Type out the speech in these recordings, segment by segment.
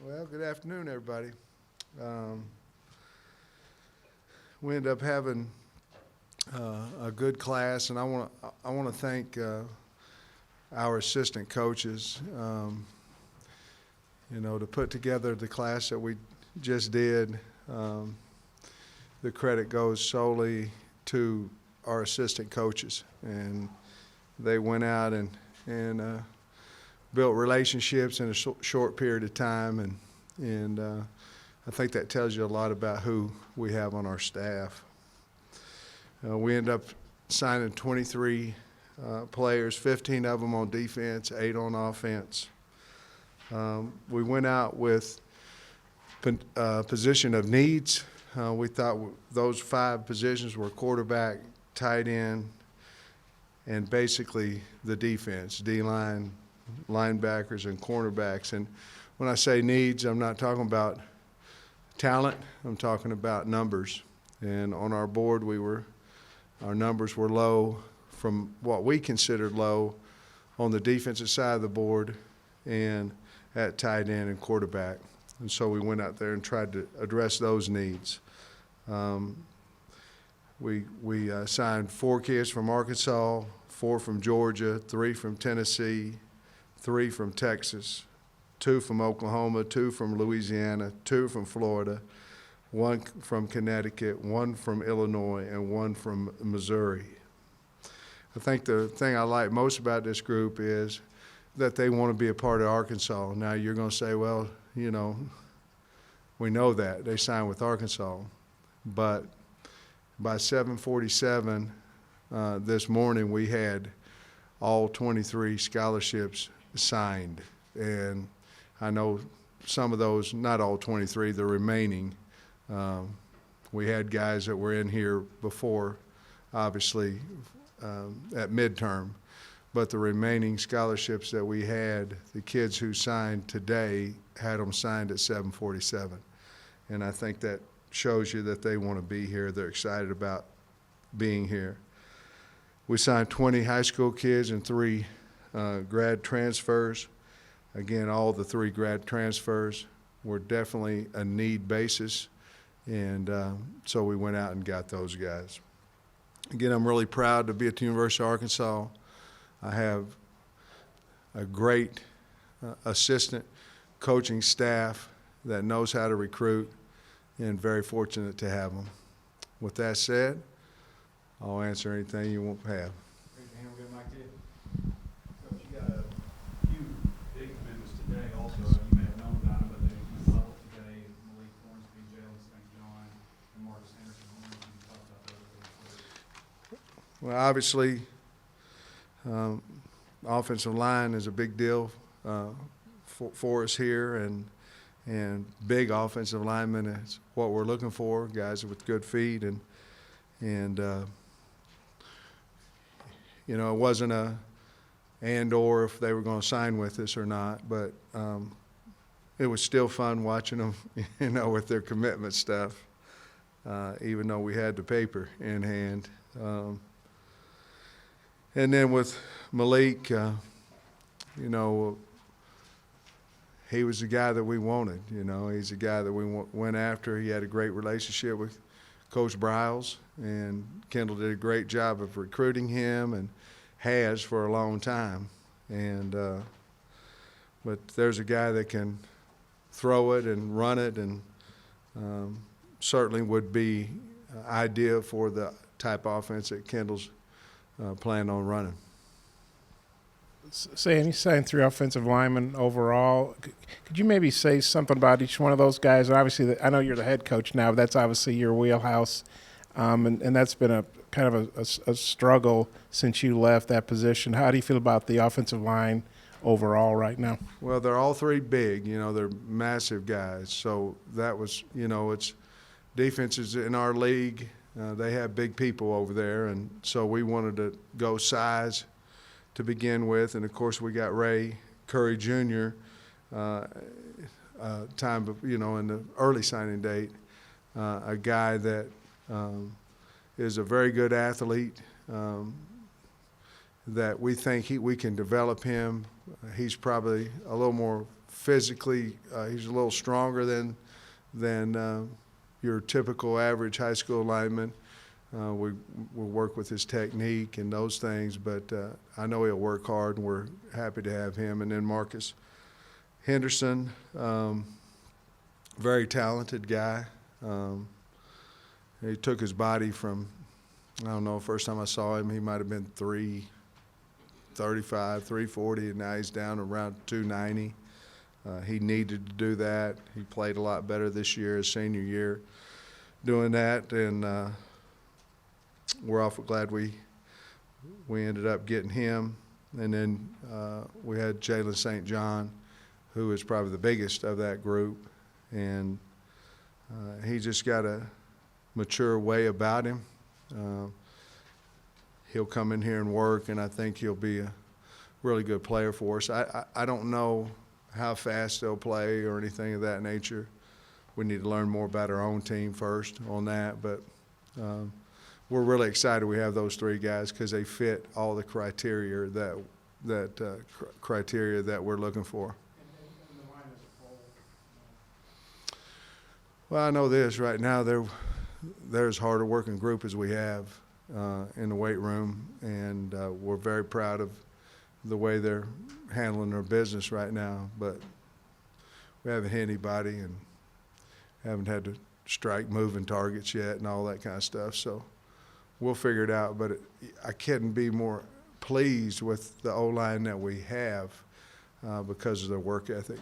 Well, good afternoon, everybody. Um, we ended up having a good class, and I want to thank our assistant coaches. To put together the class that we just did, the credit goes solely to our assistant coaches, and they went out and built relationships in a short period of time, and I think that tells you a lot about who we have on our staff. We ended up signing 23 players, 15 of them on defense, 8 on offense. We went out with position of needs. We thought those 5 positions were quarterback, tight end, and basically the defense, D-line, linebackers, and cornerbacks. And when I say needs, I'm not talking about talent, I'm talking about numbers. And on our board, our numbers were low from what we considered low on the defensive side of the board and at tight end and quarterback. And so we went out there and tried to address those needs. We signed 4 kids from Arkansas, 4 from Georgia, 3 from Tennessee, 3 from Texas, 2 from Oklahoma, 2 from Louisiana, 2 from Florida, 1 from Connecticut, 1 from Illinois, and 1 from Missouri. I think the thing I like most about this group is that they want to be a part of Arkansas. Now you're going to say, well, we know that. They signed with Arkansas. But by 7:47 this morning, we had all 23 scholarships signed. And I know some of those, not all 23, the remaining. We had guys that were in here before, obviously, at midterm. But the remaining scholarships that we had, the kids who signed today had them signed at 7:47. And I think that shows you that they want to be here. They're excited about being here. We signed 20 high school kids and 3 grad transfers. Again, all the 3 grad transfers were definitely a need basis, and so we went out and got those guys. Again, I'm really proud to be at the University of Arkansas. I have a great assistant coaching staff that knows how to recruit, and very fortunate to have them. With that said, I'll answer anything you won't have. Coach, you got a few big commitments today also. You may have known about them, but they came up today. Malik Hornsby, Jalen St. John, and Marcus Anderson. Can you talk about those? Well, obviously, offensive line is a big deal for us here, and big offensive linemen is what we're looking for, guys with good feet, and it wasn't a and/or if they were going to sign with us or not, but it was still fun watching them, with their commitment stuff, even though we had the paper in hand. And then with Malik, he was the guy that we wanted. He's the guy that we went after. He had a great relationship with Coach Briles, and Kendall did a great job of recruiting him and has for a long time. But there's a guy that can throw it and run it, and certainly would be ideal for the type of offense that Kendall's planning on running. Sam, you signed 3 offensive linemen overall. Could you maybe say something about each one of those guys? Obviously, I know you're the head coach now, but that's obviously your wheelhouse, and that's been a kind of a struggle since you left that position. How do you feel about the offensive line overall right now? Well, they're all 3 big. They're massive guys. So that was, it's defenses in our league. They have big people over there, and so we wanted to go size to begin with, and of course we got Ray Curry Jr. In the early signing date, a guy that is a very good athlete, that we think we can develop him. He's probably a little more physically, he's a little stronger than your typical average high school lineman. We'll work with his technique and those things, but I know he'll work hard, and we're happy to have him. And then Marcus Henderson, very talented guy. He took his body from, I don't know, first time I saw him, he might have been 335, 340, and now he's down around 290. He needed to do that. He played a lot better this year, his senior year, doing that, and we're awful glad we ended up getting him. And then we had Jalen St. John, who is probably the biggest of that group, and he just got a mature way about him. He'll come in here and work, and I think he'll be a really good player for us. I don't know how fast they'll play or anything of that nature. We need to learn more about our own team first on that, but we're really excited we have those three guys because they fit all the criteria criteria that we're looking for. Well, I know this right now. They're as hard a working group as we have in the weight room, and we're very proud of the way they're handling their business right now. But we haven't hit anybody and haven't had to strike moving targets yet and all that kind of stuff. So we'll figure it out. But I couldn't be more pleased with the O-line that we have because of their work ethic.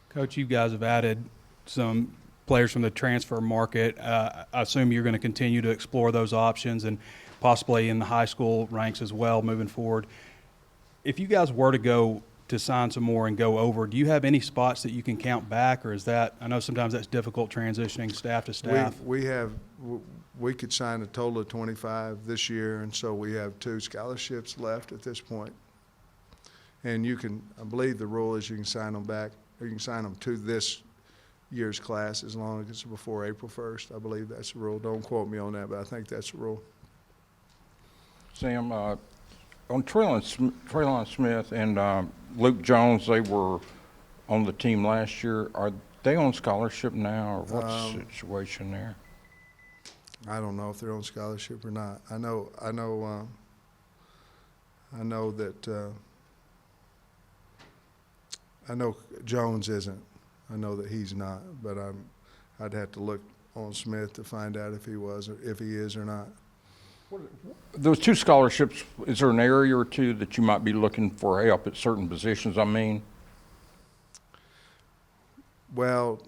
Coach, you guys have added some players from the transfer market. I assume you're going to continue to explore those options and possibly in the high school ranks as well moving forward. If you guys were to go to sign some more and go over, do you have any spots that you can count back, or is that, I know sometimes that's difficult transitioning staff to staff. We could sign a total of 25 this year, and so we have 2 scholarships left at this point. And you can, I believe the rule is you can sign them back, or you can sign them to this year's class as long as it's before April 1st. I believe that's the rule. Don't quote me on that, but I think that's the rule. Sam, on Traylon Smith and Luke Jones, they were on the team last year. Are they on scholarship now, or what's the situation there? I don't know if they're on scholarship or not. I know that I know Jones isn't. I know that he's not, but I'd have to look on Smith to find out if he was, or if he is or not. Those 2 scholarships, is there an area or two that you might be looking for help at certain positions? I mean, well,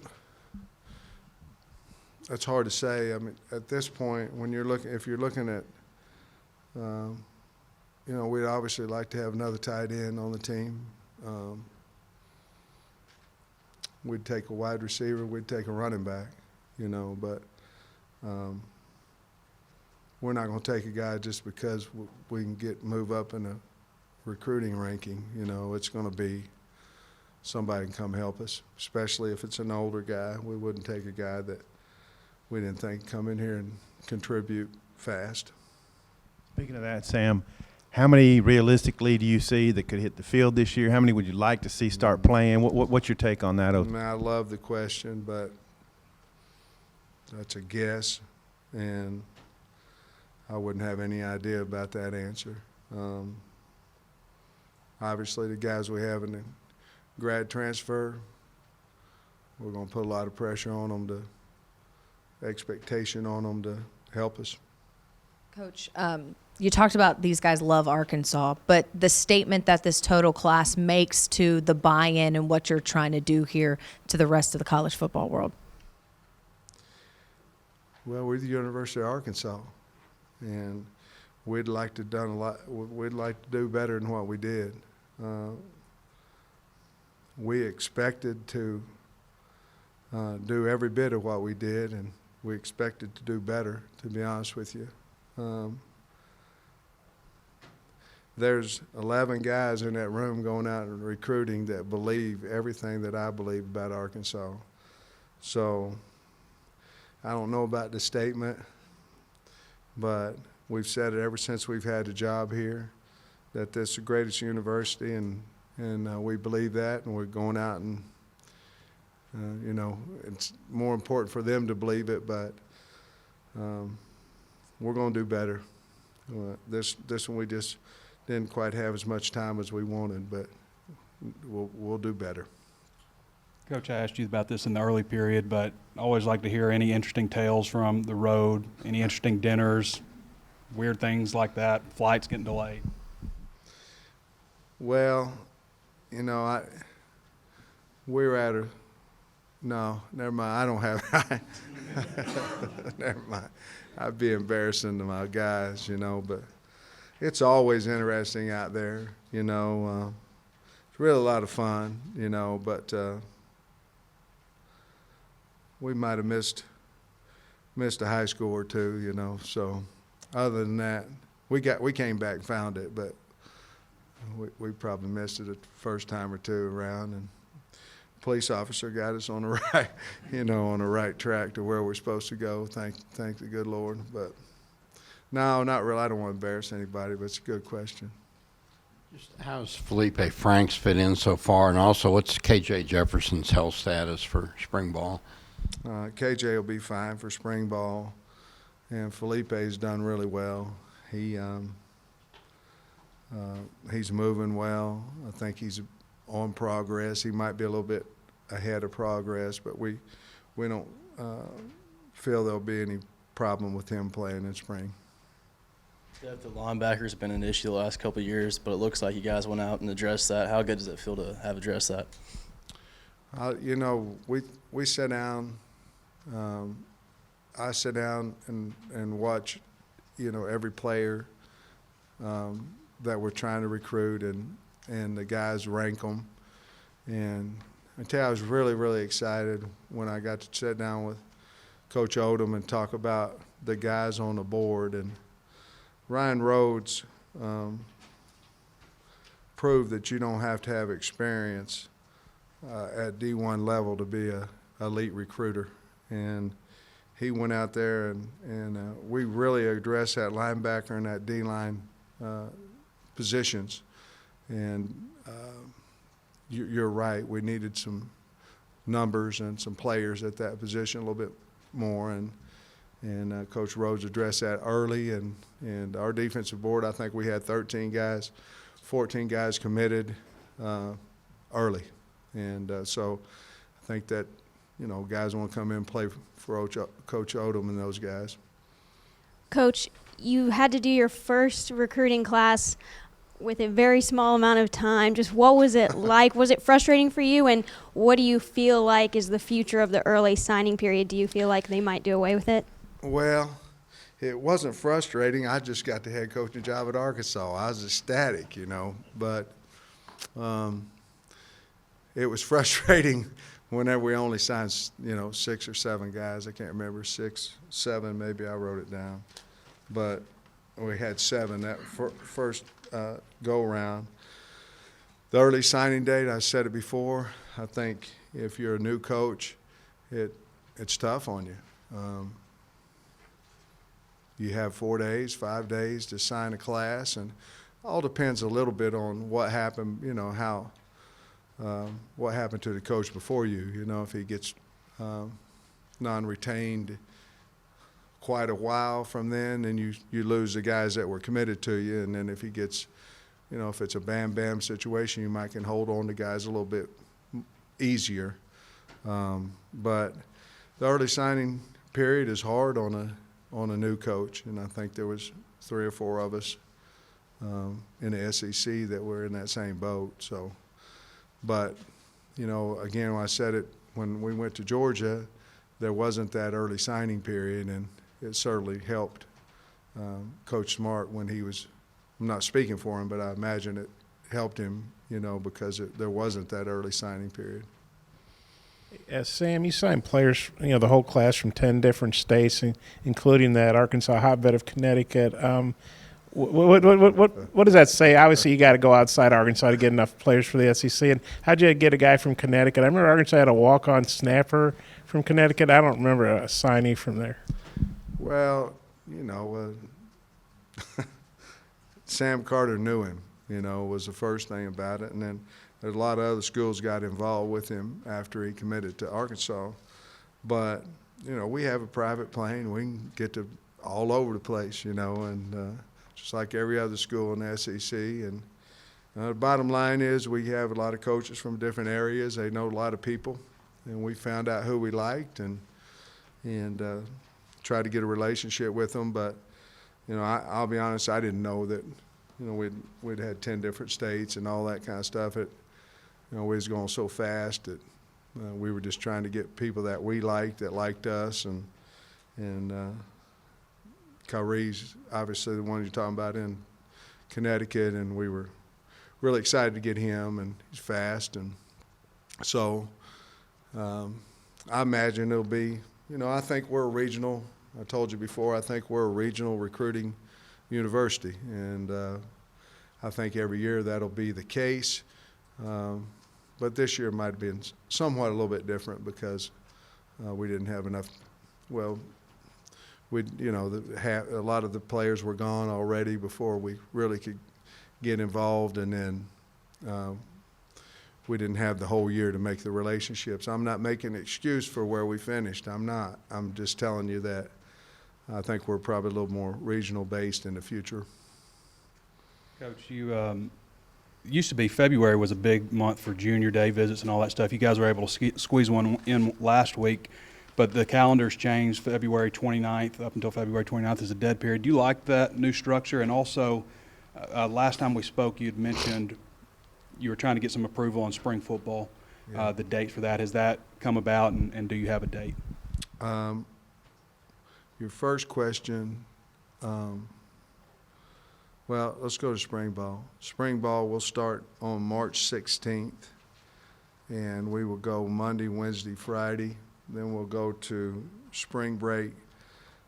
that's hard to say. I mean, at this point, when you're looking, if you're looking at, we'd obviously like to have another tight end on the team. We'd take a wide receiver, we'd take a running back, but we're not going to take a guy just because we can move up in a recruiting ranking. It's going to be somebody can come help us, especially if it's an older guy. We wouldn't take a guy that we didn't think come in here and contribute fast. Speaking of that, Sam, how many realistically do you see that could hit the field this year? How many would you like to see start playing? What's your take on that? I love the question, but that's a guess, and I wouldn't have any idea about that answer. Obviously, the guys we have in the grad transfer, we're going to put a lot of pressure on them, expectation on them to help us. Coach, you talked about these guys love Arkansas, but the statement that this total class makes to the buy-in and what you're trying to do here to the rest of the college football world. Well, we're the University of Arkansas, and we'd like to done a lot. We'd like to do better than what we did. We expected to do every bit of what we did, and we expected to do better, to be honest with you. There's 11 guys in that room going out and recruiting that believe everything that I believe about Arkansas. So I don't know about the statement, but we've said it ever since we've had a job here, that this is the greatest university, and and we believe that, and we're going out and, you know, it's more important for them to believe it, but we're going to do better. This one we just didn't quite have as much time as we wanted, but we'll do better. Coach, I asked you about this in the early period, but I always like to hear any interesting tales from the road, any interesting dinners, weird things like that, flights getting delayed. Well, you know, we're at a, no, never mind, I don't have, never mind. I'd be embarrassing to my guys, you know, but it's always interesting out there, you know. It's really a lot of fun, you know, but we might have missed a high score or two, you know. So other than that, we came back and found it, but we probably missed it the first time or two around, and police officer got us on the right, you know, on the right track to where we're supposed to go. Thank the good Lord. But no, not really. I don't want to embarrass anybody, but it's a good question. Just how's Felipe Franks fit in so far, and also what's KJ Jefferson's health status for spring ball? KJ will be fine for spring ball, and Felipe's done really well. He's moving well. I think he's on progress. He might be a little bit ahead of progress, but we don't feel there'll be any problem with him playing in spring. Depth of linebackers been an issue the last couple of years, but it looks like you guys went out and addressed that. How good does it feel to have addressed that? You know, we sit down. I sit down and watch, you know, every player that we're trying to recruit, and the guys rank them. And I tell you, I was really, really excited when I got to sit down with Coach Odom and talk about the guys on the board. And Ryan Rhodes proved that you don't have to have experience at D1 level to be a elite recruiter. And he went out there and we really addressed that linebacker and that D-line positions. And you're right, we needed some numbers and some players at that position a little bit more, and Coach Rhodes addressed that early, and our defensive board, I think we had 13 guys, 14 guys committed early, and so I think that, you know, guys want to come in and play for Coach Odom and those guys. Coach, you had to do your first recruiting class with a very small amount of time. Just what was it like? Was it frustrating for you? And what do you feel like is the future of the early signing period? Do you feel like they might do away with it? Well, it wasn't frustrating. I just got the head coaching job at Arkansas. I was ecstatic, you know, but it was frustrating whenever we only signed, you know, 6 or 7 guys. I can't remember, 6, 7, maybe I wrote it down. But we had 7 that first go-around. The early signing date, I said it before, I think if you're a new coach, it's tough on you. You have 4 days, 5 days to sign a class, and all depends a little bit on what happened, you know, how what happened to the coach before you. You know, if he gets non-retained quite a while from then you lose the guys that were committed to you, and then if he gets, you know, if it's a bam-bam situation, you might can hold on to guys a little bit easier. But the early signing period is hard on a new coach, and I think there was 3 or 4 of us in the SEC that were in that same boat. So, but, you know, again, when I said it, when we went to Georgia, there wasn't that early signing period, and it certainly helped Coach Smart when he was, I'm not speaking for him, but I imagine it helped him, you know, because there wasn't that early signing period. Sam, you signed players, you know, the whole class from 10 different states, including that Arkansas hotbed of Connecticut. What does that say? Obviously, you got to go outside Arkansas to get enough players for the SEC. And how'd you get a guy from Connecticut? I remember Arkansas had a walk-on snapper from Connecticut. I don't remember a signee from there. Well, you know, Sam Carter knew him, you know, was the first thing about it. And then There's a lot of other schools got involved with him after he committed to Arkansas. But, you know, we have a private plane. We can get to all over the place, you know, and just like every other school in the SEC. And the bottom line is we have a lot of coaches from different areas. They know a lot of people. And we found out who we liked and tried to get a relationship with them. But, you know, I'll be honest, I didn't know that, you know, we'd had 10 different states and all that kind of stuff. You know, we was going so fast that we were just trying to get people that we liked, that liked us. And Kyrie's obviously the one you're talking about in Connecticut, and we were really excited to get him, and he's fast. And so I imagine it'll be, you know, I think we're a regional, I told you before, I think we're a regional recruiting university. And I think every year that'll be the case. But this year might have been somewhat a little bit different because we didn't have enough, well, you know, a lot of the players were gone already before we really could get involved, and then we didn't have the whole year to make the relationships. I'm not making an excuse for where we finished. I'm not. I'm just telling you that I think we're probably a little more regional based in the future. Coach, you used to be February was a big month for junior day visits and all that stuff. You guys were able to squeeze one in last week, but the calendar's changed. February 29th up until February 29th is a dead period. Do you like that new structure? And also, last time we spoke, you'd mentioned you were trying to get some approval on spring football. Yeah. The date for that, has that come about, and do you have a date? Your first question, well, let's go to spring ball. Spring ball will start on March 16th, and we will go Monday, Wednesday, Friday. Then we'll go to spring break,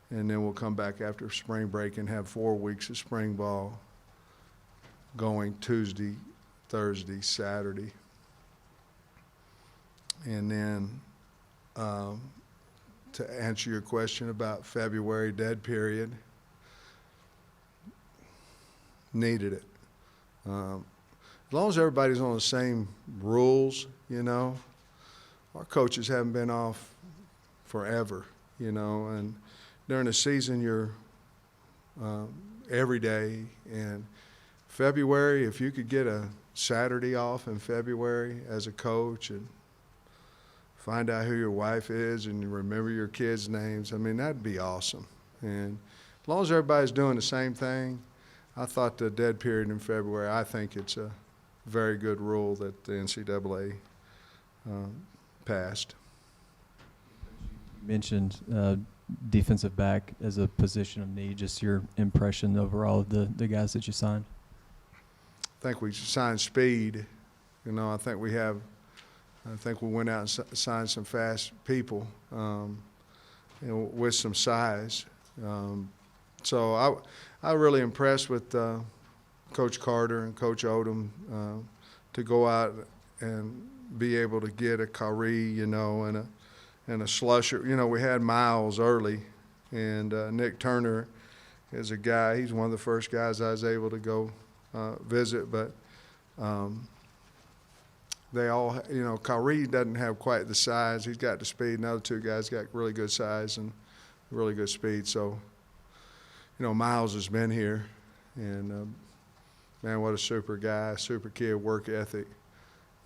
and then we'll come back after spring break and have 4 weeks of spring ball going Tuesday, Thursday, Saturday. And then to answer your question about February dead period, needed it. As long as everybody's on the same rules, you know, our coaches haven't been off forever, you know, and during the season you're every day. And February, if you could get a Saturday off in February as a coach and find out who your wife is and you remember your kids' names, I mean, that'd be awesome. And as long as everybody's doing the same thing, I thought the dead period in February, I think it's a very good rule that the NCAA passed. You mentioned defensive back as a position of need. Just your impression overall of the guys that you signed? I think we signed speed. You know, I think we went out and signed some fast people, you know, with some size. So I really impressed with Coach Carter and Coach Odom to go out and be able to get a Kyrie, you know, and a Slusher. You know, we had Miles early, and Nick Turner is a guy. He's one of the first guys I was able to go visit, but they all, you know, Kyrie doesn't have quite the size. He's got the speed, and the other two guys got really good size and really good speed. So, you know, Miles has been here, and man, what a super guy, super kid, work ethic.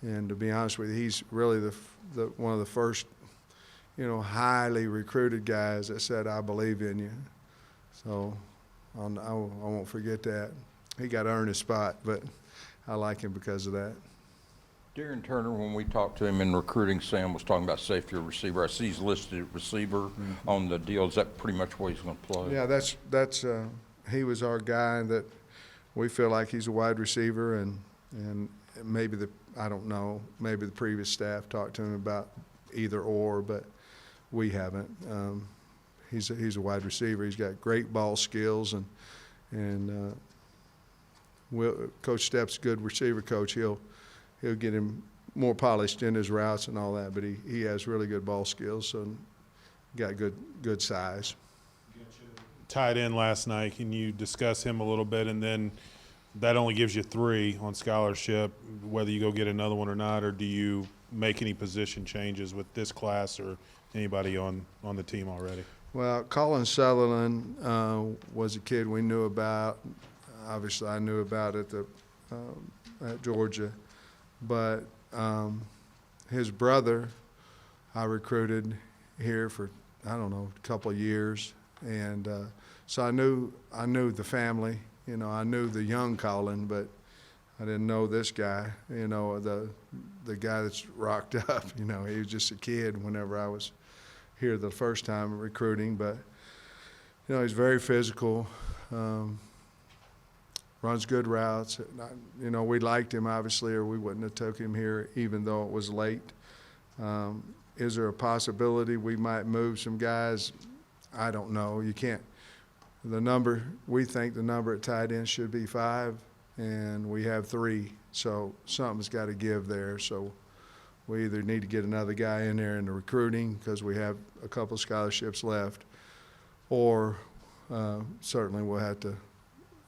And to be honest with you, he's really the one of the first, you know, highly recruited guys that said, "I believe in you." So I won't forget that. He got to earn his spot, but I like him because of that. Darren Turner, when we talked to him in recruiting, Sam was talking about safety or receiver. I see he's listed receiver on the deal. Is that pretty much what he's going to play? Yeah, that's he was our guy that we feel like he's a wide receiver, and maybe I don't know, maybe the previous staff talked to him about either or, but we haven't. He's a wide receiver. He's got great ball skills, and Coach Stepp's a good receiver coach. He'll get him more polished in his routes and all that, but he has really good ball skills and got good size. Tied in last night. Can you discuss him a little bit? And then that only gives you 3 on scholarship, whether you go get another one or not, or do you make any position changes with this class or anybody on the team already? Well, Colin Sutherland was a kid we knew about. Obviously, I knew about at Georgia, but his brother I recruited here for, I don't know, a couple of years, and so I knew the family. You know, I knew the young Colin, but I didn't know this guy. You know, the guy that's rocked up. You know, he was just a kid whenever I was here the first time recruiting, but you know, he's very physical, runs good routes. You know, we liked him obviously, or we wouldn't have took him here even though it was late. Is there a possibility we might move some guys? I don't know. You can't. We think the number at tight end should be 5, and we have 3, so something's got to give there. So we either need to get another guy in there in the recruiting because we have a couple scholarships left, or certainly we'll have to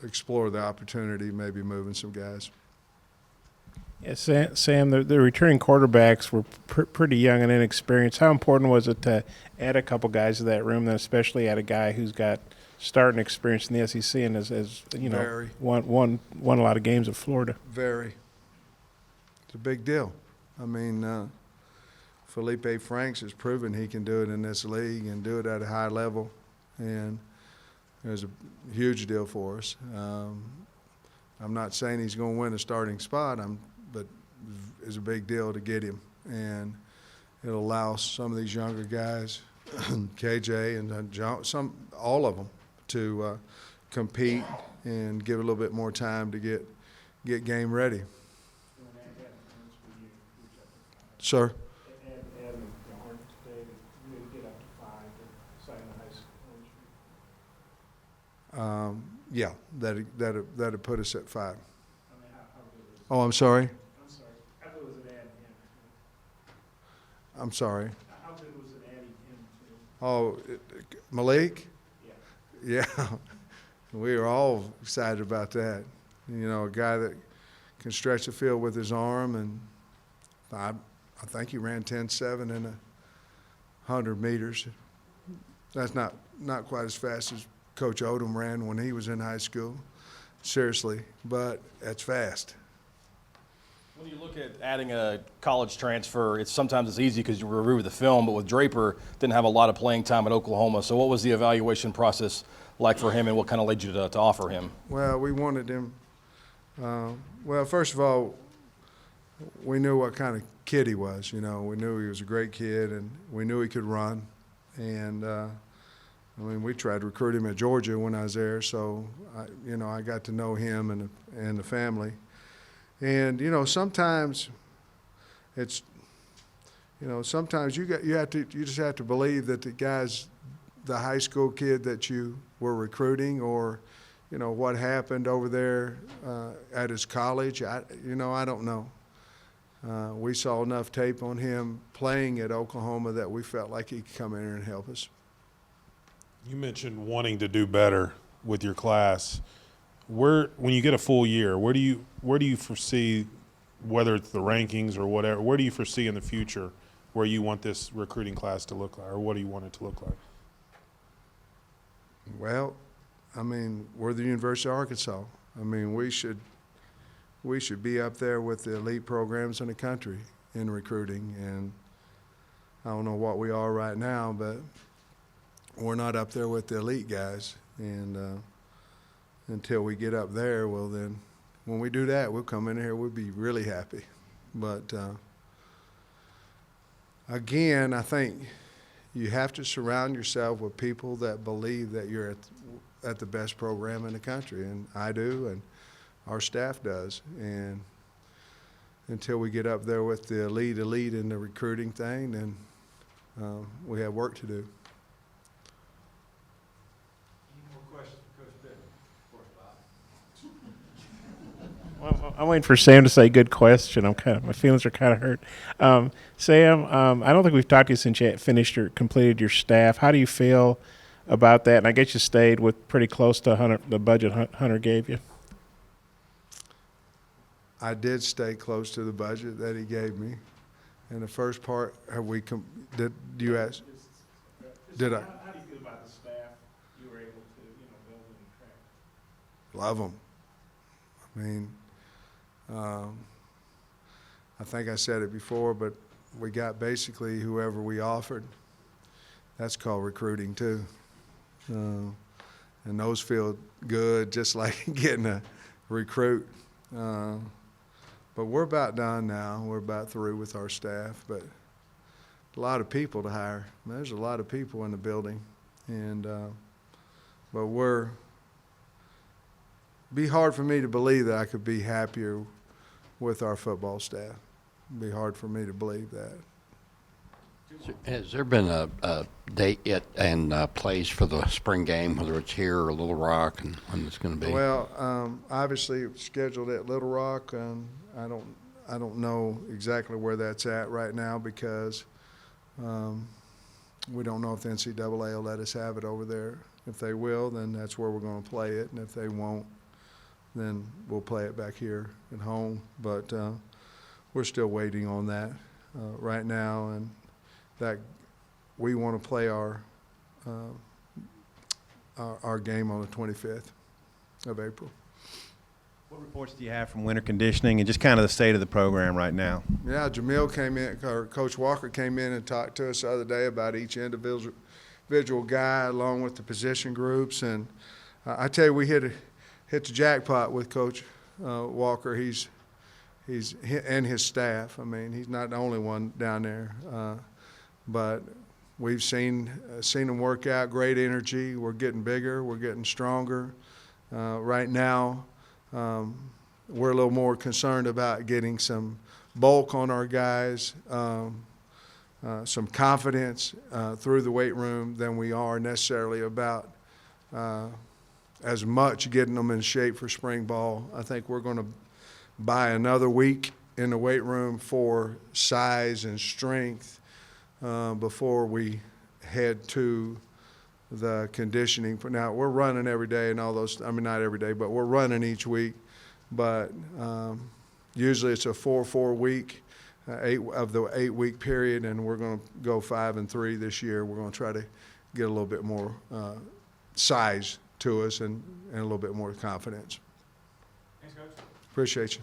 explore the opportunity, maybe moving some guys. Yeah, Sam, the returning quarterbacks were pretty young and inexperienced. How important was it to add a couple guys to that room, then especially add a guy who's got starting experience in the SEC and as you know, Very. won a lot of games at Florida? Very. It's a big deal. I mean, Felipe Franks has proven he can do it in this league and do it at a high level, and it was a huge deal for us. I'm not saying he's going to win a starting spot, but it's a big deal to get him, and it'll allow some of these younger guys, KJ and John, all of them, to compete and give a little bit more time to get game ready. Sir? Yeah, that'd put us at 5. Oh, I'm sorry? I'm sorry. How good was it adding him to? Oh, Malik? Yeah. We were all excited about that. You know, a guy that can stretch the field with his arm, and I think he ran 10.7 in 100 meters. That's not quite as fast as Coach Odom ran when he was in high school, seriously, but that's fast. When you look at adding a college transfer, sometimes it's easy because you review the film, but with Draper, didn't have a lot of playing time at Oklahoma. So what was the evaluation process like for him, and what kind of led you to offer him? Well, we wanted him. Well, first of all, we knew what kind of kid he was. You know, we knew he was a great kid, and we knew he could run. And I mean, we tried to recruit him at Georgia when I was there, so I got to know him and the family. And you know, sometimes it's, sometimes you just have to believe that the high school kid that you were recruiting, or what happened over there at his college. I don't know. We saw enough tape on him playing at Oklahoma that we felt like he could come in here and help us. You mentioned wanting to do better with your class. When you get a full year, where do you foresee, whether it's the rankings or whatever, where do you foresee in the future where you want this recruiting class to look like, or what do you want it to look like? Well, I mean, we're the University of Arkansas. I mean, we should be up there with the elite programs in the country in recruiting, and I don't know what we are right now, but we're not up there with the elite guys, and until we get up there, well then, when we do that, we'll come in here, we'll be really happy. But again, I think you have to surround yourself with people that believe that you're at the best program in the country, and I do, and our staff does. And until we get up there with the elite in the recruiting thing, then we have work to do. Well, I'm waiting for Sam to say good question. My feelings are kind of hurt. Sam, I don't think we've talked to you since you completed your staff. How do you feel about that? And I guess you stayed with pretty close to the budget Hunter gave you. I did stay close to the budget that he gave me. And the first part, did you ask? Did I? How do you feel about the staff you were able to, build and attract? Love them. I mean, I think I said it before, but we got basically whoever we offered. That's called recruiting too. And those feel good, just like getting a recruit. But we're about done now. We're about through with our staff, but a lot of people to hire. There's a lot of people in the building, and but be hard for me to believe that I could be happier with our football staff. It'd be hard for me to believe that. Has there been a date yet and place for the spring game, whether it's here or Little Rock, and when it's going to be? Well, obviously it's scheduled at Little Rock. I don't know exactly where that's at right now because we don't know if the NCAA will let us have it over there. If they will, then that's where we're going to play it, and if they won't, then we'll play it back here at home. But we're still waiting on that right now, and that we want to play our game on the 25th of April. What reports do you have from winter conditioning and just kind of the state of the program right now? Yeah, Jamil came in, or Coach Walker came in and talked to us the other day about each individual guy along with the position groups. And I tell you, we hit the jackpot with Coach Walker. He's and his staff. I mean, he's not the only one down there. But we've seen them work out, great energy. We're getting bigger. We're getting stronger. Right now, we're a little more concerned about getting some bulk on our guys, some confidence through the weight room than we are necessarily about as much getting them in shape for spring ball. I think we're going to buy another week in the weight room for size and strength before we head to the conditioning. Now, we're running every day and all those, I mean, not every day, but we're running each week. But usually it's a 4-4 week, 8-week period, and we're going to go 5 and 3 this year. We're going to try to get a little bit more size to us and a little bit more confidence. Thanks, Coach. Appreciate you.